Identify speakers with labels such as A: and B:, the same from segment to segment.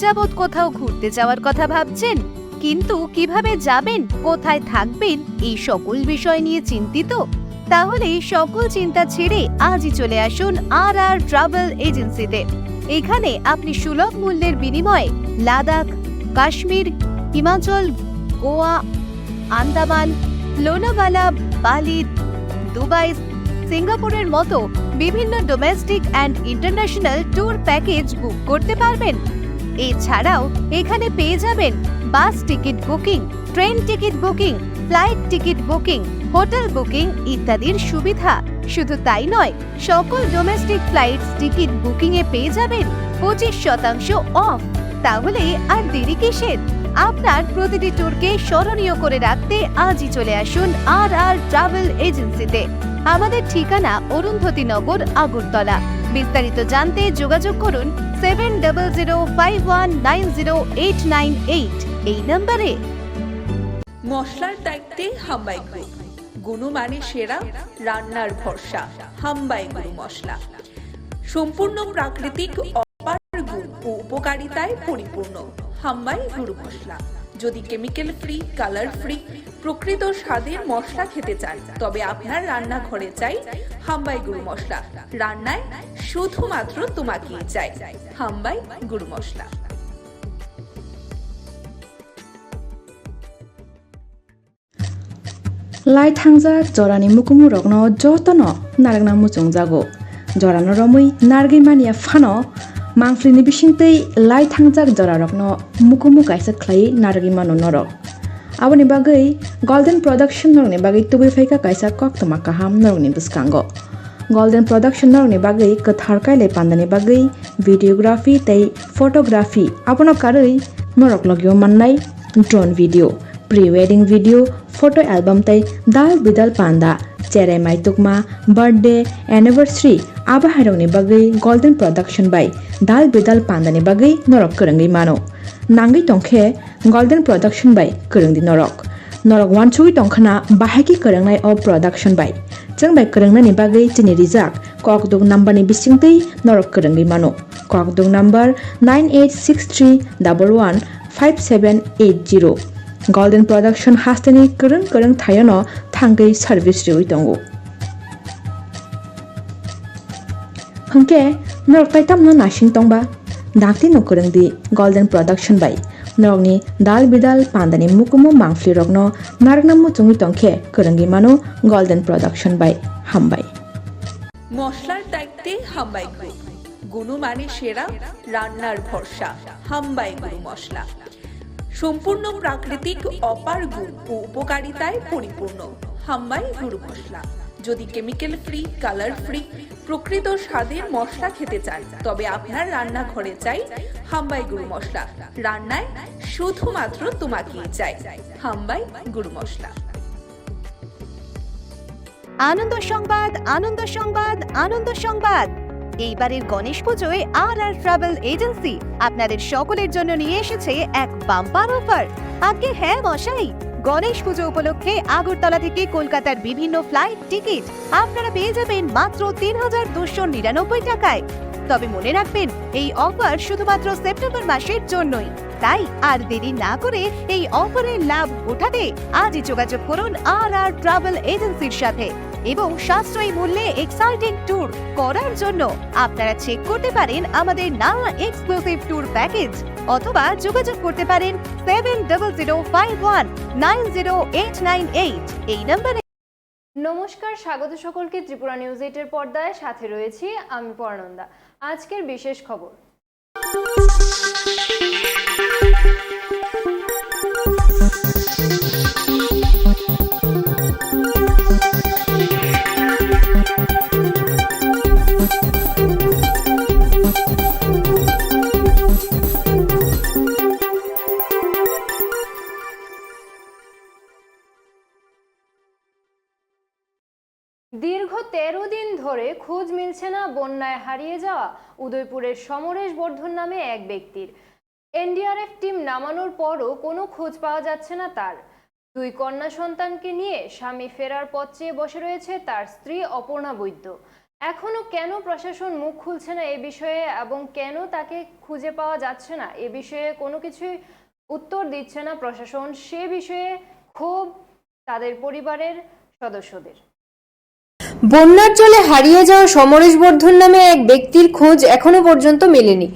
A: যাবৎ কোথাও ঘুরতে যাওয়ার কথা ভাবছেন, কিন্তু কিভাবে যাবেন, কোথায় থাকবেন, এই সকল বিষয় নিয়ে চিন্তিত? তাহলে সকল চিন্তা ছেড়ে আজই চলে আসুন আর ট্রাভেল এজেন্সিতে। এখানে আপনি সুলভ মূল্যের বিনিময়ে লাদাখ, কাশ্মীর, হিমাচল, গোয়া, আন্দামান, লোনাভালা, বালি, দুবাই, সিঙ্গাপুরের মতো বিভিন্ন domestic and international tour package বুক করতে পারবেন। এছাড়াও এখানে পেয়ে যাবেন বাস ticket booking, train ticket booking, flight ticket booking, hotel booking ইত্যাদির সুবিধা। শুধু তাই নয়, সকল ডোমেস্টিক ফ্লাইট টিকিট বুকিং এ পেয়ে যাবেন 25% অফ। তাহলে আর দেরি কিসের? আপনার প্রতিটি ট্যুরকে স্মরণীয় করে রাখতে আজই চলে আসুন আর ট্রাভেল এজেন্সিতে। আমাদের ঠিকানা অরুন্ধতী নগর, আগরতলা। বিস্তারিত জানতে যোগাযোগ করুন 7005190898 এই নম্বরে।
B: মশলার দায়িত্বে হাম্বাই গ্রুপ, গুণমানে সেরা, রান্নার ভরসা। হাম্বাই গুরু মশলা সম্পূর্ণ প্রাকৃতিক, অপার গুণ ও উপকারিতায় পরিপূর্ণ। হাম্বাই গুরু মশলা। যদি কেমিক্যাল ফ্রি, কালার ফ্রি, প্রকৃত স্বাদের মশলা খেতে চান, তবে আপনার রান্নাঘরে চাই হাম্বাই গুরু মশলা। রান্নায় শুধুমাত্র তোমাকেই চাই হাম্বাই গুরু মশলা।
C: লাই থাংজাক জরানি মুকুমু রকno jotono naragna muchung jago jorano romui nargi mania phano mangflini bisingtei lai thangjak jora rokno mukumu kaisa khlai nargi mano norok aboni bagai golden production norni bagai tubi phaika kaisa koktoma kaham norni biskango golden production norni bagai kathar kaile pandani bagai videography tei photography abono karui norok logyo mannai drone video, pre-wedding video, photo album tai dal bidal panda, cherai mai tukma, birthday, anniversary aba hairongni bagai golden production by dal bidal panda ni bagai norok kerengi mano nangi tongkhe golden production by kerengdi norok wanchui tongkhana bahaki kerengnai of production by jeng by kerengna ni bagai chini rijak kokdung number ni bisingtei norok kerengi mano kokdung number 9863115780 golden production hastani kereng thayano thangai service roi tongo hangke norok taitam no nashing tongba dakti no kerengdi golden production by norokni dal bidal pandani mukumu mangfli rokno nargna muchungi tongkhe kerengi mano golden production by hambai
B: মশলার দায়িত্বে হাম্বাই group, গুণমানে সেরা, রান্নার ভরসা। হাম্বাই গুরু মশলা সম্পূর্ণ প্রাকৃতিক, অপার গুণ ও উপকারিতায় পরিপূর্ণ। হাম্বাই গুরু মশলা। যদি কেমিক্যাল ফ্রি, কালার ফ্রি, প্রকৃত স্বাদের মশলা খেতে চান, তবে আপনার রান্নাঘরে চাই হাম্বাই গুরু মশলা। রান্নায় শুধুমাত্র তোমাকেই চাই হাম্বাই গুরু মশলা।
A: আনন্দ সংবাদ, আনন্দ সংবাদ, আনন্দ সংবাদ। এইবারের গণেশ পুজোয় আর ট্রাভেল এজেন্সি আপনাদের সকলের জন্য নিয়ে এসেছে এক বাম্পার অফার। আজকে হ্যাঁ মশাই, গণেশ পুজো উপলক্ষে আগরতলা থেকে কলকাতার বিভিন্ন ফ্লাইট টিকিট আপনারা পেয়ে যাবেন মাত্র ৩,২৯৯ টাকায়। তবে মনে রাখবেন, এই অফার শুধুমাত্র সেপ্টেম্বর মাসের জন্যই। তাই আর দেরি না করে এই অফারের লাভ উঠাতে আজই যোগাযোগ করুন আর ট্রাভেল এজেন্সির সাথে এবং সাশ্রয়ী মূল্যে এক্সাইটিং ট্যুর করার জন্য আপনারা চেক করতে পারেন আমাদের নানা এক্সক্লুসিভ ট্যুর প্যাকেজ, অথবা যোগাযোগ করতে পারেন 7005190898 এই নম্বরে।
D: নমস্কার, স্বাগত সকলকে ত্রিপুরা নিউজ 8 এর পর্দায়। সাথে রয়েছি আমি পর্ণন্দা। আজকের বিশেষ খবর। দীর্ঘ 13 দিন ধরে খোঁজ মিলছে না বন্যায় হারিয়ে যাওয়া উদয়পুরের সমরেশ বর্ধন নামে এক ব্যক্তির। এনডিআরএফ টিম নামানোর পরও কোনো খোঁজ পাওয়া যাচ্ছে না তার। 2 কন্যা সন্তানকে নিয়ে স্বামী ফেরার পথ চেয়ে বসে রয়েছে তার স্ত্রী অপর্ণা বৈদ্য। এখনো কেন প্রশাসন মুখ খুলছে না এ বিষয়ে এবং কেন তাকে খুঁজে পাওয়া যাচ্ছে না এ বিষয়ে কোনো কিছুই উত্তর দিচ্ছে না প্রশাসন, সে বিষয়ে ক্ষোভ তাদের পরিবারের সদস্যদের। বন্যার জলে হারিয়ে যাওয়া সমরেশ বর্ধন নামে এক ব্যক্তির খোঁজ এখনো পর্যন্ত মেলেনি।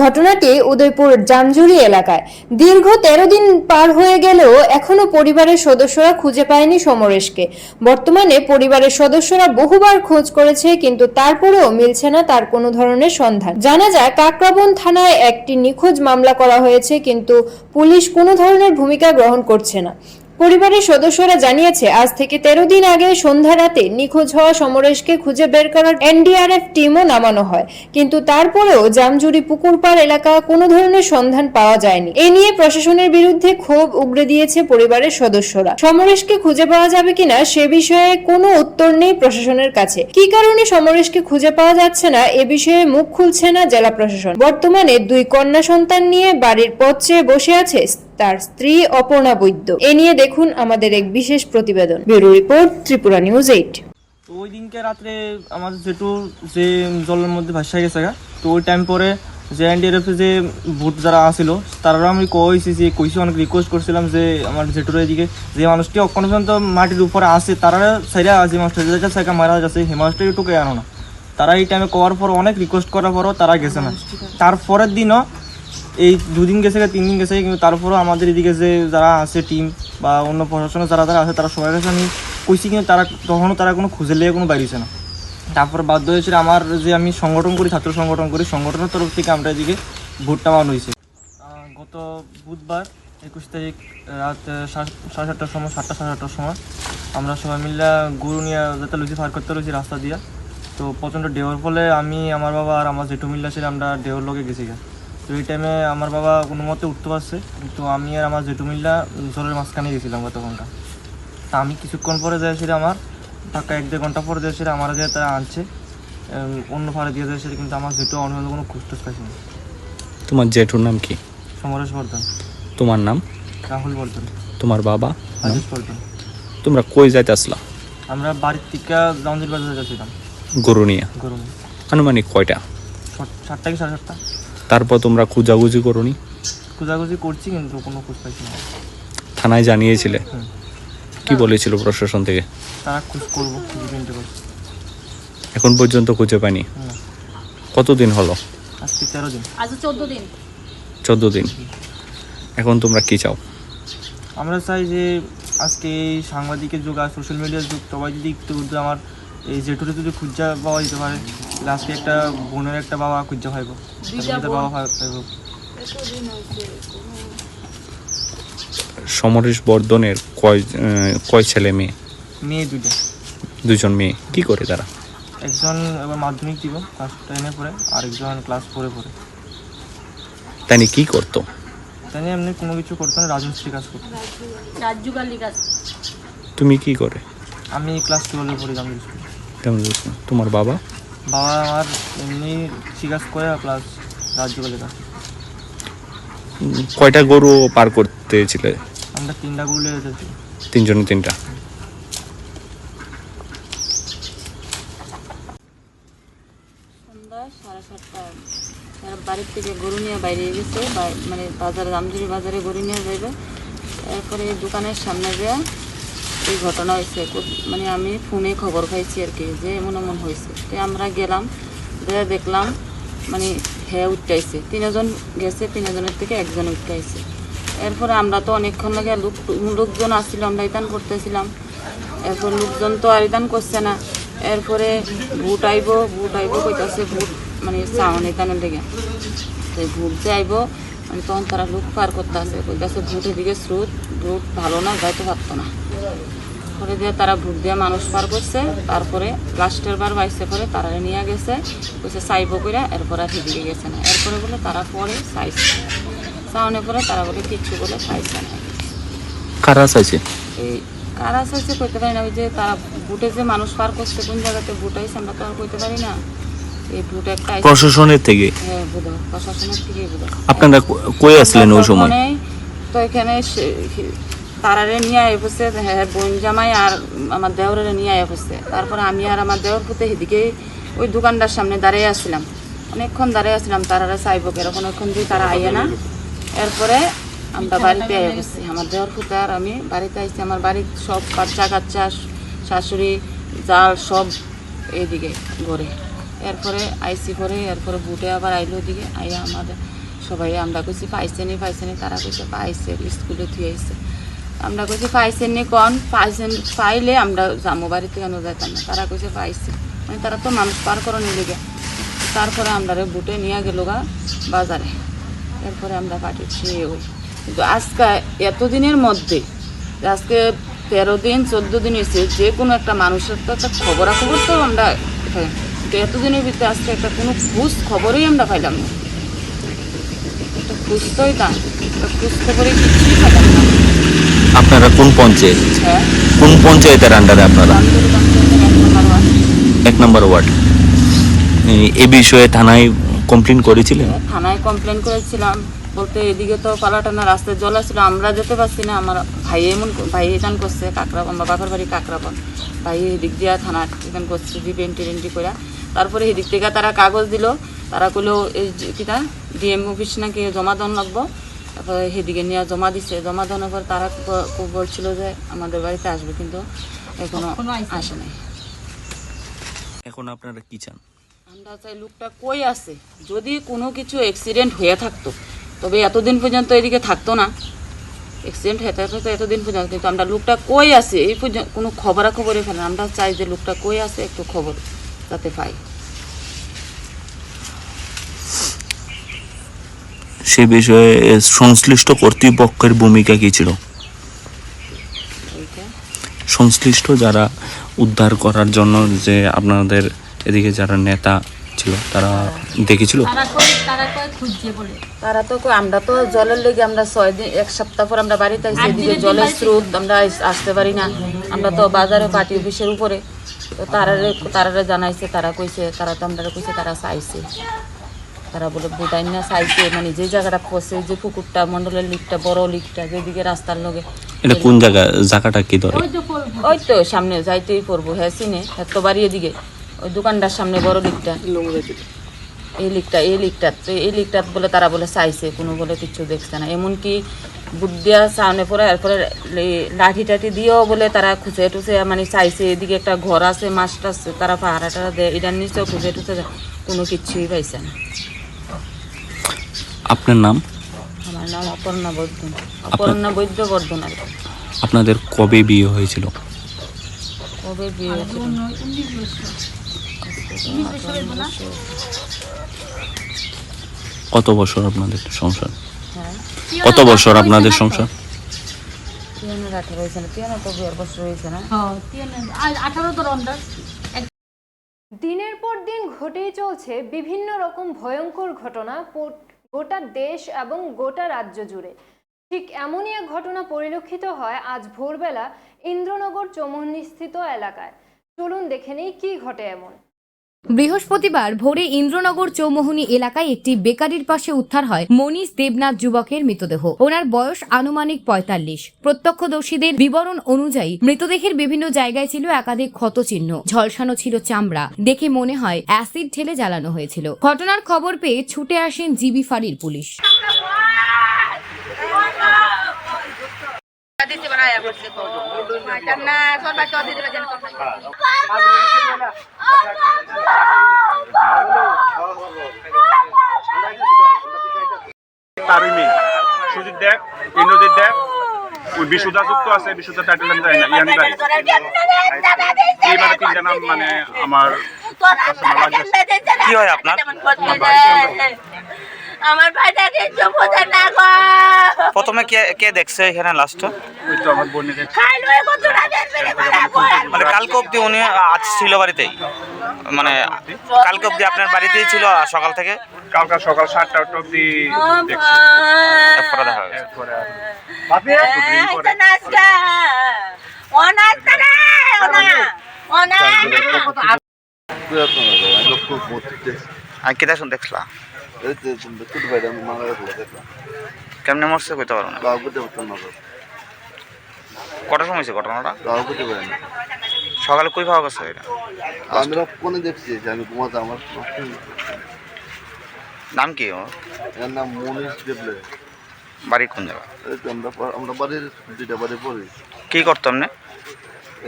D: ঘটনাটি উদয়পুর জামজুরি এলাকায়। দীর্ঘ 13 দিন পার হয়ে গেলেও এখনো পরিবারের সদস্যরা খুঁজে পায়নি সমরেশকে। বর্তমানে পরিবারের সদস্যরা বহুবার খোঁজ করেছে, কিন্তু তারপরেও মিলছে না তার কোনো ধরনের সন্ধান। জানা যায় কাকরাবন থানায় একটি নিখোঁজ মামলা করা হয়েছে, কিন্তু পুলিশ কোনো ধরনের ভূমিকা গ্রহণ করছে না। পরিবারের সদস্যরা জানিয়েছে, আজ থেকে 13 দিন আগে সন্ধ্যা রাতে নিখোঁজ হওয়া সমরেশকে খুঁজে বের করার এনডিআরএফ টিমও নামানো হয়, কিন্তু তারপরেও জামজুরি পুকুরপাড় এলাকা কোনো ধরনের সন্ধান পাওয়া যায়নি। এ নিয়ে প্রশাসনের বিরুদ্ধে ক্ষোভ উগরে দিয়েছে পরিবারের সদস্যরা। সমরেশকে খুঁজে পাওয়া যাবে কিনা সে বিষয়ে কোনো উত্তর নেই প্রশাসনের কাছে। কি কারণে সমরেশকে খুঁজে পাওয়া যাচ্ছে না এ বিষয়ে মুখ খুলছে না জেলা প্রশাসন। বর্তমানে 2 কন্যা সন্তান নিয়ে বাড়ির পথ চেয়ে বসে আছে তার স্ত্রী অপর্ণা বৈদ্য। এ নিয়ে দেখুন আমাদের এক বিশেষ প্রতিবেদন। Bureau report, Tripura news 8।
E: তো ওই দিনকে রাত্রে আমাদের জেঠু যে জলের মধ্যে ভাসা গেছে, তো ওই টাইম পরে যে এনডিআরএফ যে ভোট যারা আসছিল তারা আমি কইছি অনেক রিকোয়েস্ট করছিলাম যে আমার জেঠুর এদিকে যে মানুষটি অক্ষণ পর্যন্ত মাটির উপরে আসে তারা সাইডা যে মানুষটা সাইকা মারা যাচ্ছে সেই মানুষটা একটুকে আনো না। তারা এই টাইমে করার পর অনেক রিকোয়েস্ট করার পরও তারা গেছে না। তারপরের দিনও এই 2 দিন গেছে 3 দিন গেছে, কিন্তু তারপরেও আমাদের এদিকে যে যারা আছে টিম বা অন্য প্রশাসনে যারা আছে তারা সবার কাছে আমি কইছি, কিন্তু তারা তখনও তারা কোনো খুঁজে লেগে কোনো বাইরেছে না। তারপর বাধ্য হয়েছিল আমার যে আমি সংগঠন করি, ছাত্র সংগঠন করি, সংগঠনের তরফ থেকে আমরা এদিকে ভোটটা মান হয়েছে। গত বুধবার 21 তারিখ রাত 7:30টার সময় 7:30টার সময় আমরা সবাই মিলে গরু নিয়ে যাতে লুচি ফার করতে লুচি রাস্তা দিয়া। তো প্রচণ্ড ঢেউর ফলে আমি, আমার বাবা আর আমার জেঠু মিল্লা ছিল, আমরা ঢেউর লোকে গেছি। তো এই টাইমে আমার বাবা কোনো মতে উঠতে পারছে, কিন্তু আমি আর আমার জেঠু মিল্লা জলের মাঝখানে গেছিলাম গতক্ষণটা। তা আমি কিছুক্ষণ পরে যাইছিল, আমার ঢাকা 1-2 ঘন্টা পরে যাইছিল, আমার যে তারা আনছে অন্য ফাড়ে দিয়ে যাইছিল, কিন্তু আমার জেঠু অন্য কোনো খুঁজটুজ পাইছে না।
F: তোমার জেঠুর নাম কি?
E: সমরেশ বর্ধন।
F: তোমার নাম?
E: রাহুল বর্ধন।
F: তোমার বাবা?
E: রাজেশ বর্ধন।
F: তোমরা কই যাইতে আসলা?
E: আমরা বাড়ির থেকে জামজুরি বাজারে যাচ্ছিলাম
F: গরু নিয়ে।
E: গরু
F: আনুমানিক কয়টা?
E: 7টা কি 7:30।
F: তারপর তোমরা খুঁজাখুঁজি করোনি?
E: খোঁজাখুঁজি করছি, কিন্তু কোনো খোঁজ পাইছি না।
F: থানায় জানিয়েছিলে? কি বলেছিল প্রশাসন থেকে?
E: তারা খোঁজ করবো, ডিপেন্ড করছে।
F: এখন পর্যন্ত খুঁজে পাইনি?
E: না।
F: কতদিন হলো?
E: আজকে 13 দিন।
G: আজ 14 দিন।
F: 14 দিন। এখন তোমরা কি চাও?
E: আমরা চাই যে আজকে এই সাংবাদিকের যুগ আর সোশ্যাল মিডিয়ার যুগ, সবাই যদি একটু আমার এই জেঠুরে যদি খুঁজা পাওয়া যেতে পারে, তাহলে আজকে একটা বোনের একটা বাবা খুঁজা পাইব, বাবা পাইব।
F: সমরেশ বর্ধনের কয় ছেলে মেয়ে?
E: মেয়ে 2টা।
F: 2জন মেয়ে। কি করে তারা?
E: একজন এবার মাধ্যমিক দিব, ক্লাস 10-এ পড়ে, আর একজন ক্লাস 4-এ পড়ে।
F: তাই কি করতো?
E: তাই এমনি কোনো কিছু করতো না, রাজমিস্ত্রি কাজ করতো।
G: রাজযুগালি কাজ।
F: তুমি কি করে?
E: আমি ক্লাস 12-এ পড়ি জামজুরি স্কুলে।
F: তোমার বাবা?
E: বাবা আমার এমনি শিকাজ করে, প্লাস রাজযুগালি কাজ।
F: কয়টা গরু পার করতেছিলে?
E: আমরা 3টা গরু লেগে যেতেছি।
F: 3 জনে 3টা।
G: সন্ধ্যা 7:30 বাড়ির থেকে গরু নিয়ে বাইরে গেছে, মানে বাজারে জামজুরি বাজারে গরু নিয়ে যাইবে। এরপরে দোকানের সামনে দেওয়া এই ঘটনা হয়েছে। মানে আমি ফোনে খবর পাইছি আর কি যে এমন এমন হয়েছে। তো আমরা গেলাম, দেখলাম মানে উঠটাইছে। 3 জন গেছে, 3 জনের থেকে 1 জন উঠটাইছে। এরপরে আমরা তো অনেকক্ষণ লাগে লোকজন আসছিল, আমরা ইতান করতেছিলাম। এরপর লোকজন তো আর ইতান করছে না। এরপরে ভোট আইব কইতাছে, ভোট মানে চাওয়ান ইতানের লেগে। তো ভোট যে আইব মানে তখন তারা লোক পার করতে আসে, কইতাছে ভোট এদিকে স্রোত, ভোট ভালো না, যাইতে পারতো না। পরে দিয়ে তারা ভোট দিয়ে মানুষ পার করছে। তারপরে লাস্টের বার বাইসে পরে তারা নিয়ে গেছে, কইছে চাইব করে, এরপর আর সেদিকে গেছে না। এরপরে বলে তারা পরে চাইছে, চাওয়ানোর পরে তারা বলে কিচ্ছু বলে চাইছে না।
F: কারা চাইছে?
G: এই কারা চাইছে কইতে পারি না। ওই যে তারা ভোটে যে মানুষ পার করছে, কোন জায়গাতে ভোট আইছে আমরা তো আর কইতে পারি না। এই ভোট একটা
F: প্রশাসনের থেকে?
G: হ্যাঁ, বোধহয় প্রশাসনের থেকেই বোধহয়।
F: আপনারা কই আসলেন ওই সময়?
G: তো এখানে তারারে নিয়ে এসেছে, হ্যাঁ বোন জামাই আর আমার দেওরের নিয়ে এসেছে। তারপরে আমি আর আমার দেওর পুতে সেদিকেই ওই দোকানটার সামনে দাঁড়িয়ে আসছিলাম, অনেকক্ষণ দাঁড়িয়ে আসছিলাম, তারা চাইব এরকম অনেকক্ষণ দিয়ে তারা আইয়ে না। এরপরে আমরা বাড়িতে আইয়া গেছি, আমার দেওয়ার ফুতা আর আমি বাড়িতে আইছি। আমার বাড়ির সব বাচ্চা কাচ্চা, শাশুড়ি, জাল সব এইদিকে ঘরে। এরপরে আইসি পরে এরপরে বুটে আবার আইলো ওদিকে আইয়া আমাদের সবাই আমরা কইছি পাইছে নি, তারা কইছে পাইছে, স্কুলে থুয়ে আইছে। আমরা কইছি পাইছেন নি, কন পাইছেন, পাইলে আমরা যাবো, বাড়িতে কেন যাইতাম না। তারা কইছে পাইছে, মানে তারা তো মানুষ পার করনি লেগে। তারপরে আমরা বুটে নিয়ে গেল গা বাজারে, এরপরে আমরা পাঠিয়েছি। ওই কিন্তু আজকে এতদিনের মধ্যে, আজকে 13 দিন 14 দিন হয়েছে, যে কোনো একটা মানুষের তো একটা খবরাখবর তো আমরা পাই, কিন্তু এতদিনের ভিতরে আজকে একটা কোনো খোঁজ খবরই আমরা পাইলাম না। একটা খুঁজতেই তা খোঁজ খবরে কিছুই পাইলাম না।
F: আপনারা কোন পঞ্চায়েত,
G: হ্যাঁ,
F: কোন পঞ্চায়েতের আন্ডারে আপনারা?
G: বান্দুরি পঞ্চায়েতের 1 নম্বর ওয়ার্ড।
F: 1 নম্বর ওয়ার্ড। এই বিষয়ে থানায় কমপ্লেন করেছিলেন?
G: থানায় কমপ্লেন করেছিলাম, বলতে এদিকে তো পালাটানা রাস্তায় জল আসছিল, আমরা যেতে পারছি না। আমার ভাই এখান করছে কাকরাবন, আমার বাবার বাড়ি কাকরাবন, ভাই এদিক দিয়ে থানা এখান করছে রিপেন্টি করে। তারপরে এদিক থেকে তারা কাগজ দিল, তারা কইলো এই কিটা ডিএম অফিস নাকি জমা দেওয়ান লাগবো। তারপরে সেদিকে নিয়ে জমা দিচ্ছে, জমা দেওয়ার পর তারা বলছিল যে আমাদের বাড়িতে আসবে, কিন্তু এখনো আসে নাই।
F: এখন আপনারা কি চান?
G: আমরা চাই লোকটা কই আছে, যদি কোনো কিছু অ্যাক্সিডেন্ট হয়ে থাকতো তবে এতদিন পর্যন্ত এদিকে থাকতো না। অ্যাক্সিডেন্ট হয়ে থাকতো তো এতদিন পর্যন্ত, কিন্তু আমরা লোকটা কই আছে এই পর্যন্ত কোনো খবরাখবরে ফেলে। আমরা চাই যে লোকটা কই আছে একটু খবর যাতে পাই।
F: সে বিষয়ে সংশ্লিষ্ট কর্তৃপক্ষের ভূমিকা কি ছিল?
G: এইটা
F: সংশ্লিষ্ট যারা উদ্ধার করার জন্য যে আপনাদের এদিকে যারা নেতা ছিল তারা দেখেছিল?
G: তারা তো আমরা তো জলের লেগে আমরা 6 দিন 1 সপ্তাহ পর আমরা বাড়িতে আসি, এদিকে জলের স্রোত আমরা আসতে পারি না। আমরা তো বাজারে পার্টি অফিসের উপরে, তো তারা জানাইছে, তারা কইছে, তারা তো আমরা কইছে তারা চাইছে, তারা বলে বুটাই না চাইছে, মানে যে জায়গাটা পড়ছে, যে পুকুরটা মন্ডলের লিকটা, বড় লিকটা যেদিকে রাস্তার লগে।
F: এটা কোন জায়গাটা কি ধরে?
G: ওই তো সামনে যাইতেই পড়বো, হ্যাঁ চিনে, এত বাড়ি এদিকে ওই দোকানটার সামনে বড় লিকটা, এই লিকটা বলে তারা বলে চাইছে, কোনো বলে কিছু দেখছে না। এমনকি বুট দিয়া সামনে পরে এরপরে লাঠি টাঠি দিয়েও বলে তারা খুঁজে টুসে মানে চাইছে। এদিকে একটা ঘর আছে, মাছ টাছ তারা পাহারাটা দেয়, এটার নিচেও খুঁজে টুসে কোনো কিছুই পাইছে না।
F: আপনার নাম?
G: আমার নাম অপর্ণা বৈদ্য বর্ধন। আর
F: আপনাদের কবে বিয়ে হয়েছিল?
G: কবে বিয়ে হয়েছিল?
F: কত বছর আপনাদের সংসার?
G: হ্যাঁ,
F: কত বছর আপনাদের সংসার?
G: 18 হয়েছে না, 3 বছর হয়েছে না।
D: দিনের পর দিন ঘটেই চলছে বিভিন্ন রকম ভয়ঙ্কর ঘটনা গোটা দেশ এবং গোটা রাজ্য জুড়ে। ঠিক এমনই এক ঘটনা পরিলক্ষিত হয় আজ ভোরবেলা ইন্দ্রনগর চৌমুহনীস্থিত এলাকায়। চলুন দেখে নেই কি ঘটে এমন।
A: বৃহস্পতিবার ভোরে ইন্দ্রনগর চৌমুহনী এলাকায় একটি বেকারির পাশে উদ্ধার হয় মনীষ দেবনাথ যুবকের মৃতদেহ। ওনার বয়স আনুমানিক 45। প্রত্যক্ষদর্শীদের বিবরণ অনুযায়ী মৃতদেহের বিভিন্ন জায়গায় ছিল একাধিক ক্ষতচিহ্ন, ঝলসানো ছিল চামড়া। দেখে মনে হয় অ্যাসিড ঢেলে জ্বালানো হয়েছিল। ঘটনার খবর পেয়ে ছুটে আসেন জিবি ফাঁড়ির পুলিশ।
H: তারুমি সুজিত দেব, ইন্দ্রজিৎ দেব, ওই বিশুদ্ধা যুক্ত আছে, বিশুদ্ধা টাইটেল আমি জানি না, ইয়ানি বাড়ি এইবারে 3 নাম মানে আমার
F: কি হয় আপনার?
I: আমার ভাইটা কিছু বোঝে না গো।
F: প্রথমে কে দেখছে এখানে লাস্টটা?
H: ওই তো আমার বোন দেখছে।
I: খাইলো এই কতটা বের
F: মানে কালকে অবধি উনি আজ ছিল বাড়িতেই, মানে কালকে অবধি আপনার বাড়িতেই ছিল সকাল থেকে?
H: কালকে সকাল 7টা অবধি দেখছি,
F: এরপরে দেখা গেছে।
H: এরপরে
F: আর কেটা শুন দেখলা কেমনে মরছে কইতে পারো না? কটার সময় হয়েছে ঘটনাটা?
J: সকালে কই পাওয়া গেছে এটা?
K: আমরা ফোনে দেখছি যে আমি ঘুমাতে আমার
J: নাম কি ওর?
K: এর নাম মনীষ দেবলে।
J: বাড়ি কোন জায়গা?
K: এই তো আমরা বাড়ির দুইটা বাড়ি পড়ি।
J: কি করতাম না?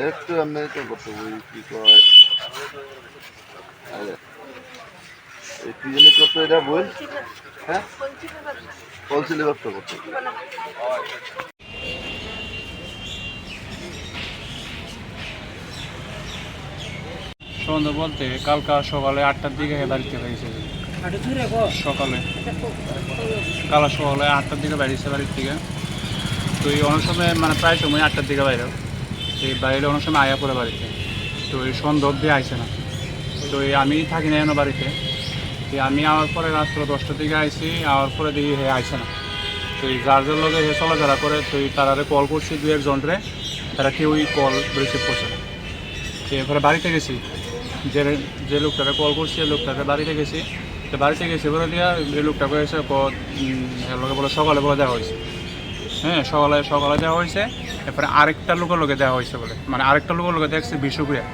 K: একটু আমি তো করতে ওই কি কয় এই কি জানি করতে এটা বল, হ্যাঁ হোলসেলে ব্যবসা করতে।
L: সন্ধ্যা বলতে কালকা সকালে 8টার দিকে বাড়িতে বেরিয়েছে। সকালে সকালে 8টার দিকে বেরিয়েছে বাড়ির থেকে। তো এই অনেক সময় মানে প্রায় সময় 8টার দিকে বাইরেও এই বাইরে অনেক সময় আয়া পড়ে বাড়িতে। তো এই সন্ধ্যা অব্দি আইসে না। তো এই আমি থাকি না এনো বাড়িতে। আমি আওয়ার পরে রাত্র 10টার দিকে আইসি, আওয়ার পরে দেখি হে আইসে না। তো এই যার লগে হে চলাফেরা করে, তো তারারে কল করছি 2-1 জনরে, তারা কেউই কল রিসিভ করছে না। এরপরে বাড়িতে গেছি, যে লোকটাকে কল করছি এই লোকটাকে বাড়িতে গেছি। তো বাড়িতে গেছি বলে দিয়া এই লোকটাকে এসে লোকে বলে সকালে বলে দেওয়া হয়েছে। হ্যাঁ, সকালে দেওয়া হয়েছে। এরপরে আরেকটা লোকের লোকে দেওয়া হয়েছে বলে, মানে আরেকটা লোকের লোকে দেখছি বিশুপুরিয়া।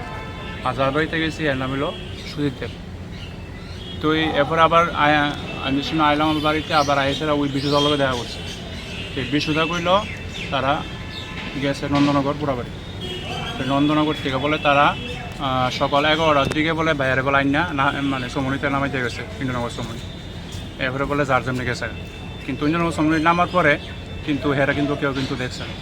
L: আর যার বাড়িতে গেছি এর নাম হলো সুজিত দেব। তো এরপরে আবার আমি শুনে আইলাম আমার বাড়িতে, আবার আইসেরা ওই বিশুদার লোকে দেখা করছে। এই বিশুদা কইল তারা গেছে নন্দনগর পুরাবাড়ি। নন্দনগর থেকে বলে তারা সকাল 11টার দিকে বলে বাইরে বলে আইনা না, মানে সমনিতে নামাইতে গেছে ইন্দ্রনগর সমনি। এরপরে বলে যার জন্য গেছে, কিন্তু ইন্দ্রনগর সমনি নামার পরে কিন্তু হেরা কিন্তু কেউ কিন্তু দেখছে না।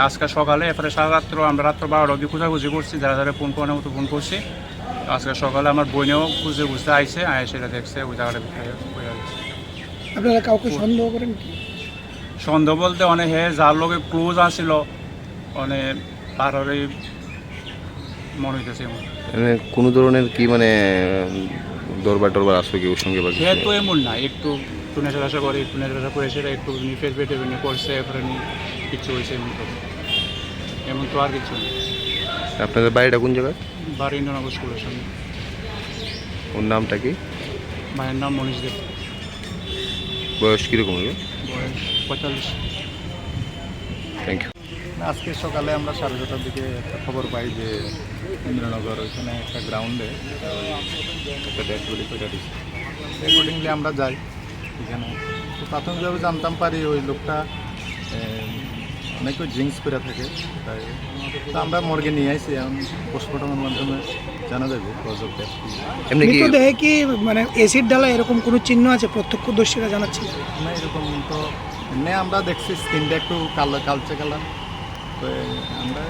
L: আজকে সকালে এরপরে সারা রাত্র আমরা রাত্র 12টা অবধি খোঁজাখুঁজি করছি, যারা যারা ফোন করার মতো ফোন করছি। আজকে সকালে আমার বোনেও খুঁজে বুঝতে আইসে, সেটা দেখছে ওই জায়গাটা ভিতরে।
M: আপনারা কাউকে সন্দেহ করেন কি?
L: সন্দেহ বলতে অনেক হে যার লোকে ক্লোজ আসছিল অনেক তারই মনে হইতেছে।
K: মানে কোনো ধরনের কি মানে দরবার টরবার আসবে কি ওর সঙ্গে?
L: সে তো এমন না, একটু নেশা করে, একটু নেশা করে সেটা একটু ফেস বেটে করছে, এরপরে কিছু হয়েছে এমন তো আর কিছু নেই।
K: আপনাদের বাড়িটা কোন জায়গায়?
L: বাড়ি ইন্দ্রনগর স্কুলের সামনে।
K: ওর নামটা কি?
L: মায়ের নাম মনীষ দেব।
K: বয়স কীরকম হবে?
L: বয়স 45।
K: Thank you.
N: আজকে সকালে আমরা 6:30টার দিকে একটা খবর পাই যে ইন্দ্রনগর ওইখানে একটা গ্রাউন্ডে একটা ডেড বডি করে দিচ্ছে। অ্যাকর্ডিংলি আমরা যাই এখানে। তো প্রাথমিকভাবে জানতাম পারি ওই লোকটা অনেকে ড্রিঙ্কস করে থাকে, তাই তো আমরা মর্গে নিয়ে আসি। এখন পোস্টমর্টমের মাধ্যমে জানা যাবে কজ অফ ডেথ।
M: মৃতদেহে কি মানে অ্যাসিড ডালা এরকম কোনো চিহ্ন আছে? প্রত্যক্ষদর্শীরা জানাচ্ছে
N: না, এরকম তো এমনি আমরা দেখছি স্কিনটা একটু কালচে কালার। তো আমরা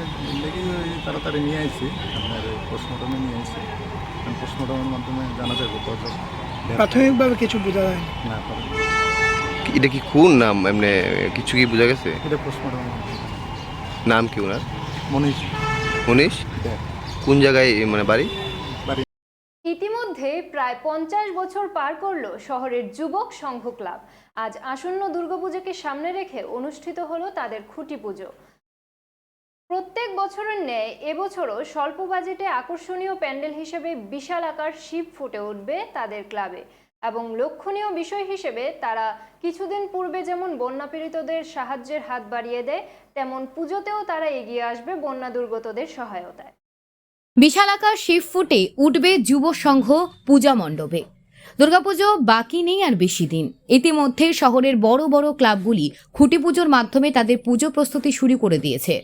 N: দেখি ওই তাড়াতাড়ি নিয়ে আসি, আপনার পোস্টমর্টমে নিয়ে আসি। পোস্টমর্টমের মাধ্যমে জানা যাবে কজ অফ ডেথ।
M: প্রাথমিকভাবে কিছু বোঝা যায়
N: না।
K: এটা কি খুন নাম এমনি কিছু কি বোঝা গেছে?
N: এটা পোস্টমর্টম।
K: নাম কি ওনার?
N: মনীষ।
K: মনীষ? কোন জায়গায় মানে বাড়ি?
D: ইতিমধ্যে প্রায় 50 বছর পার করলো শহরের যুবক সংঘ ক্লাব। আজ আসন্ন দুর্গাপূজাকে সামনে রেখে অনুষ্ঠিত হলো তাদের খুঁটি পুজো। প্রত্যেক বছরের ন্যায় এবছরও স্বল্প বাজেটে আকর্ষণীয় প্যান্ডেল হিসেবে বিশাল আকার শিব ফুটে উঠবে তাদের ক্লাবে। এবং লক্ষণীয় বিষয় হিসেবে তারা কিছুদিন পূর্বে যেমন বন্যাপীড়িতদের সাহায্যের হাত বাড়িয়ে দেয়, তেমন পুজোতেও তারা এগিয়ে আসবে বন্যা দুর্গতদের সহায়তায়।
A: বিশাল আকার শিব ফুটে উঠবে যুব সংঘ পূজা মণ্ডপে। দুর্গাপুজো বাকি নেই আর বেশি দিন। ইতিমধ্যে শহরের বড় বড় ক্লাবগুলি খুঁটি পুজোর মাধ্যমে তাদের পুজো প্রস্তুতি শুরু করে দিয়েছে।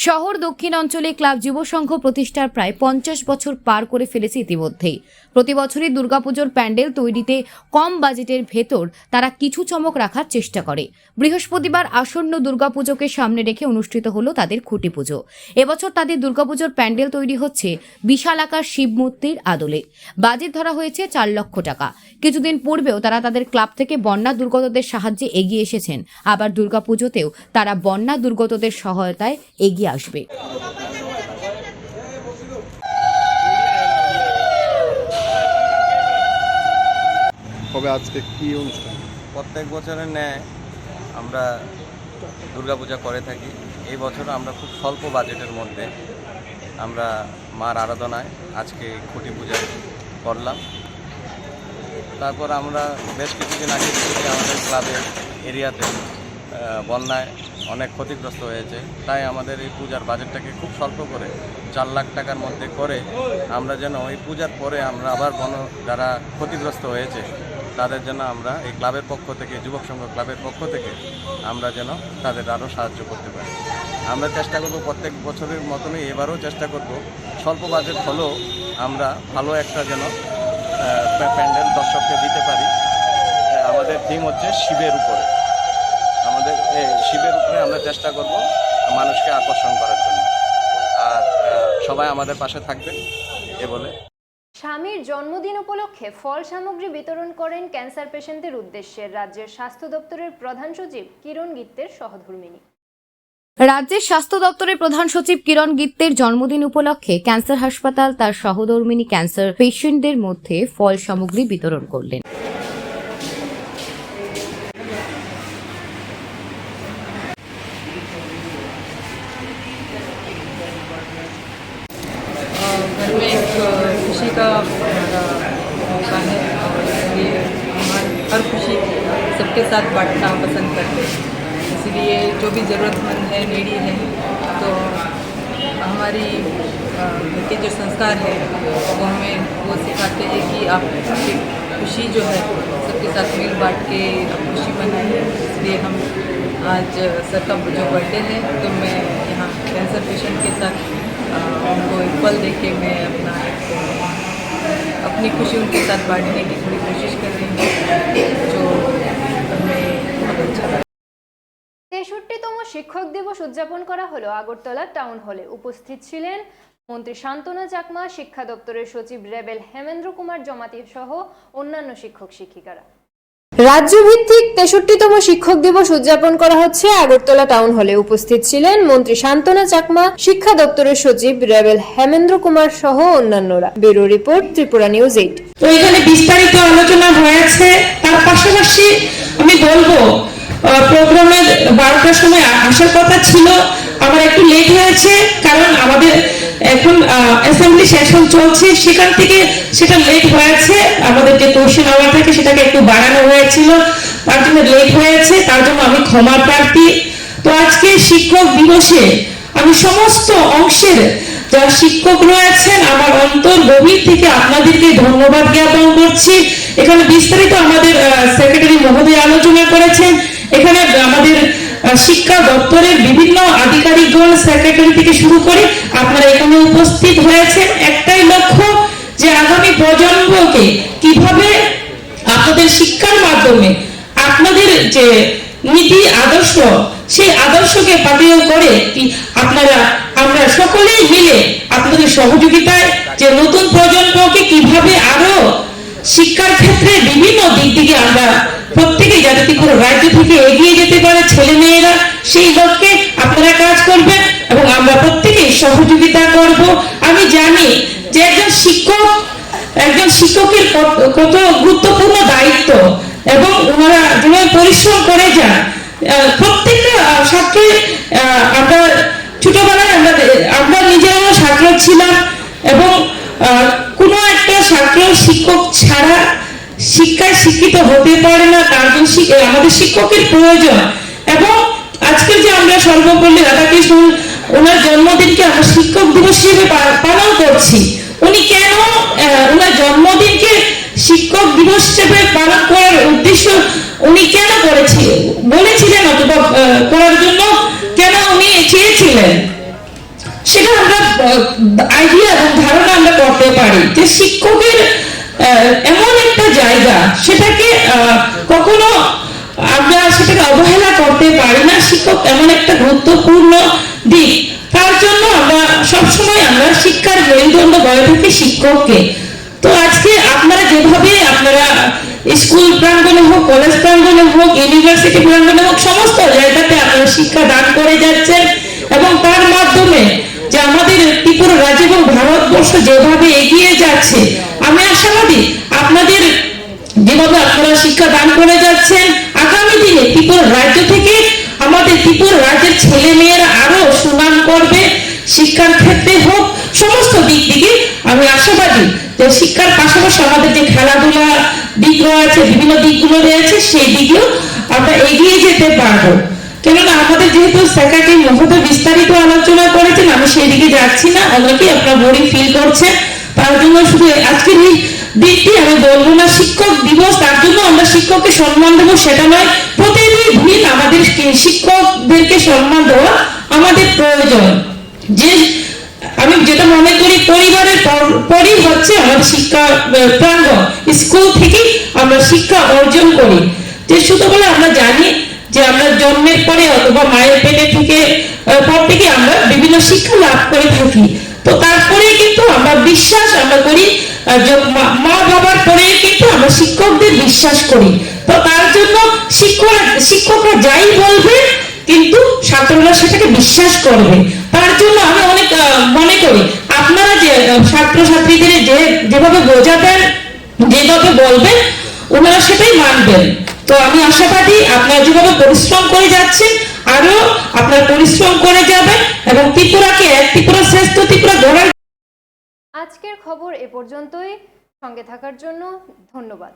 A: শহর দক্ষিণ অঞ্চলে ক্লাব যুব সংঘ প্রতিষ্ঠার প্রায় 50 বছর পার করে ফেলেছে ইতিমধ্যেই। প্রতি বছরই দুর্গাপুজোর প্যান্ডেল তৈরিতে কম বাজেটের ভেতর তারা কিছু চমক রাখার চেষ্টা করে। বৃহস্পতিবার আসন্ন দুর্গাপুজোকে সামনে রেখে অনুষ্ঠিত হলো তাদের খুঁটি পুজো। এবছর তাদের দুর্গাপুজোর প্যান্ডেল তৈরি হচ্ছে বিশাল আকার শিব মূর্তির আদলে। বাজেট ধরা হয়েছে 4 লক্ষ টাকা। কিছুদিন পূর্বেও তারা তাদের ক্লাব থেকে বন্যা দুর্গতদের সাহায্যে এগিয়ে এসেছেন। আবার দুর্গাপুজোতেও তারা বন্যা দুর্গতদের সহায়তায় এগিয়ে আসবে।
N: কবে আজকে কি অনুষ্ঠান?
E: প্রত্যেক বছরের ন্যায় আমরা দুর্গাপূজা করে থাকি। এই বছর আমরা খুব স্বল্প বাজেটের মধ্যে আমরা মার আরাধনায় আজকে খুঁটি পূজা করলাম। তারপর আমরা বেশ কিছুদিন আগে থেকে আমাদের ক্লাবের এরিয়াতে
N: বন্যায় অনেক ক্ষতিগ্রস্ত হয়েছে। তাই আমাদের এই পূজার বাজেটটাকে খুব স্বল্প করে 4 লাখ টাকার মধ্যে করে আমরা যেন ওই পূজার পরে আমরা আবার যারা ক্ষতিগ্রস্ত হয়েছে তাদের জন্য আমরা এই ক্লাবের পক্ষ থেকে, যুবক সংঘ ক্লাবের পক্ষ থেকে আমরা যেন তাদের আরও সাহায্য করতে পারি। আমরা চেষ্টা করব প্রত্যেক বছরের মতনই এবারও চেষ্টা করব স্বল্প বাজেট হলেও আমরা ভালো একটা যেন প্যান্ডেল দর্শককে দিতে পারি। আমাদের থিম হচ্ছে শিবের উপরে, আমাদের শিবের উপরে আমরা চেষ্টা করব মানুষকে আকর্ষণ করার জন্য। আর সবাই আমাদের পাশে থাকবে এ বলে।
D: স্বামীর জন্মদিন উপলক্ষে ফল সামগ্রী বিতরণ করেন ক্যান্সার পেশেন্টদের উদ্দেশ্যে রাজ্যের স্বাস্থ্য দপ্তরের প্রধান সচিব কিরণ গিত্তের সহধর্মিণী।
A: রাজ্যের স্বাস্থ্য দপ্তরের প্রধান সচিব কিরণ গিত্তের জন্মদিন উপলক্ষে ক্যান্সার হাসপাতাল তার সহধর্মিণী ক্যান্সার পেশেন্টদের মধ্যে ফল সামগ্রী বিতরণ করলেন।
G: घर में एक खुशी का हमारा मौका है और इसलिए हर खुशी सबके साथ बांटना पसंद करते हैं। इसलिए जो भी ज़रूरतमंद है, नीडी है, तो हमारी घर के जो संस्कार है वो हमें वो सिखाते हैं कि आप खुशी जो है सबके साथ मिल बांट के खुशी मनाइए। इसलिए हम आज सर का जो बर्थडे है तो मैं यहाँ कैंसर पेशेंट के साथ उनको एक पल दे के मैं अपनी खुशी उनके साथ बांटने की थोड़ी कोशिश कर रही हूँ, जो हमें बहुत अच्छा लगा।
D: 63তম শিক্ষক দিবস উদযাপন করা হলো আগরতলা টাউন হলে। উপস্থিত ছিলেন মন্ত্রী শান্তনা চাকমা, শিক্ষা দপ্তরের সচিব রেবেল হেমেন্দ্র কুমার জমাতি সহ অন্যান্য শিক্ষক শিক্ষিকারা। রাজ্যভিত্তিক 63তম শিক্ষক দিবস উদযাপন করা হচ্ছে আগরতলা টাউন হলে। উপস্থিত ছিলেন মন্ত্রী শান্তনা চাকমা, শিক্ষা দপ্তরের সচিব রেবেল হেমেন্দ্র কুমার সহ অন্যান্যরা। Bureau report, Tripura news 8।
M: তো এখানে বিস্তারিত আলোচনা হয়েছে। তার পাশাপাশি আমি বলবো প্রোগ্রামের 12টার সময় আসার কথা ছিল, আমার একটু লেট হয়েছে কারণ আমাদের এখন অ্যাসেম্বলি সেশন চলছে, সেখান থেকে সেটা লেট হয়েছে। আমাদের যে কোশ্চেন আওয়ার থাকে সেটাকে একটু বাড়ানো হয়েছিল, তার জন্য লেট হয়েছে, তার জন্য আমি ক্ষমা প্রার্থী। তো আজকে শিক্ষক দিবসে আমি সমস্ত অংশের যারা শিক্ষক রয়েছেন আমার অন্তর গভীর থেকে আপনাদেরকে ধন্যবাদ জ্ঞাপন করছি। এখানে বিস্তারিত আমাদের সেক্রেটারি মহোদয় আলোচনা করেছেন। এখানে আমাদের শিক্ষা দপ্তরের বিভিন্ন আধিকারিকগণ, সেক্রেটারি থেকে শুরু করে আপনারা এখানে উপস্থিত হয়েছেন একটাই লক্ষ্য, যে আগামী প্রজন্মকে কিভাবে আপনাদের শিক্ষার মাধ্যমে আপনাদের যে নীতি আদর্শ, সেই আদর্শকে পাথেয় করে আমরা সকলেই মিলে আপনাদের সহযোগিতায় যে নতুন প্রজন্মকে কিভাবে আরো শিক্ষার ক্ষেত্রে বিভিন্ন দিক থেকে আমরা প্রত্যেকে যাতে ত্রিপুরা রাজ্য থেকে এগিয়ে যেতে পারে ছেলে মেয়েরা, সেই লক্ষ্যে আপনারা কাজ করবেন এবং আমরা প্রত্যেকেই সহযোগিতা করব। আমি জানি যে একজন শিক্ষকের কত গুরুত্বপূর্ণ দায়িত্ব এবং ওনারা যেভাবে পরিশ্রম করে যান। প্রত্যেকটা ছাত্রী আমরা ছোটবেলায় আমরা নিজেরাও ছাত্র ছিলাম এবং কোনো একটা ছাত্র শিক্ষক ছাড়া শিক্ষায় শিক্ষিত হতে পারে না, তার জন্য আমাদের শিক্ষকের প্রয়োজন। এবং আজকে যে আমরা সর্বপল্লী রাধাকৃষ্ণ ওনার জন্মদিনকে আমরা শিক্ষক দিবস হিসেবে পালন করছি, উনি কেন ওনার জন্মদিনকে শিক্ষক দিবস হিসেবে পালন করার উদ্দেশ্য উনি কেন বলেছিলেন অথবা করার জন্য কেন উনি চেয়েছিলেন, সেটা আমরা আইডিয়া এবং ধারণা আমরা করতে পারি যে শিক্ষকের এমন একটা জায়গা, সেটাকে কখনো আমরা সেটাকে অবহেলা করতে পারি না। শিক্ষক এমন একটা গুরুত্বপূর্ণ দিক, তার জন্য আমরা সবসময় আমরা শিক্ষার মেরুদণ্ড বলে থাকি শিক্ষককে। তো আজকে আপনারা যেভাবে আপনারা স্কুল প্রাঙ্গণে হোক, কলেজ প্রাঙ্গণে হোক, ইউনিভার্সিটি প্রাঙ্গণে হোক, সমস্ত জায়গাতে আপনারা শিক্ষা দান করে যাচ্ছেন এবং তার মাধ্যমে যে আমাদের ত্রিপুরা রাজ্য এবং ভারতবর্ষ যেভাবে এগিয়ে যাচ্ছে, আমি আশাবাদী আপনাদের যেভাবে আপনারা শিক্ষা দান করে যাচ্ছেন, আগামী দিনে ত্রিপুরা রাজ্য থেকে আমাদের ত্রিপুরা রাজ্যের ছেলে মেয়েরা আরো সুনাম করবে, শিক্ষার ক্ষেত্রে হোক, সমস্ত দিক থেকে আমি আশাবাদী যে শিক্ষার পাশাপাশি আমাদের যে খেলাধুলা দিক রয়েছে, বিভিন্ন দিকগুলো রয়েছে, সেই দিকেও আমরা এগিয়ে যেতে পারবো। কেননা আমাদের যেহেতু সেক্রেটারি মহোদয় বিস্তারিত আলোচনা করেছেন, আমি সেই দিকে যাচ্ছি না। অনেকে আপনারা বোরিং ফিল করছেন, তার জন্য শুধু আজকের এই দিনটি আমি বলবো না শিক্ষক দিবস, তার জন্য আমরা শিক্ষককে সম্মান দেবো সেটা নয়, প্রতিদিন আমাদের শিক্ষকদেরকে সম্মান দেওয়া আমাদের প্রয়োজন। যে আমি যেটা মনে করি পরিবারের পরই হচ্ছে আমাদের শিক্ষা প্রাঙ্গণ, স্কুল থেকে আমরা শিক্ষা অর্জন করি। যে ছোটবেলা আমরা জানি যে আমরা জন্মের পরে অথবা মায়ের পেটে থেকে পর থেকে আমরা বিভিন্ন শিক্ষা লাভ করে থাকি। তো তারপরে কিন্তু আমরা বিশ্বাস আমরা করি, মা বাবার পরে কিন্তু আমরা শিক্ষকদের বিশ্বাস করি। তো তার জন্য শিক্ষকরা যাই বলবে কিন্তু ছাত্ররা সেটাকে বিশ্বাস করবে। তার জন্য আমি অনেক মনে করি আপনারা যে ছাত্রছাত্রীদের যেভাবে বোঝাবেন, যেভাবে বলবেন, ওনারা সেটাই মানবেন। তো আমি আশাবাদী আপনারা যেভাবে পরিশ্রম করে যাচ্ছেন আরো আপনারা পরিশ্রম করে যাবেন এবং ত্রিপুরাকে এক ত্রিপুরা শ্রেষ্ঠ ত্রিপুরা গড়ার।
D: আজকের খবর এ পর্যন্তই। সঙ্গে থাকার জন্য ধন্যবাদ।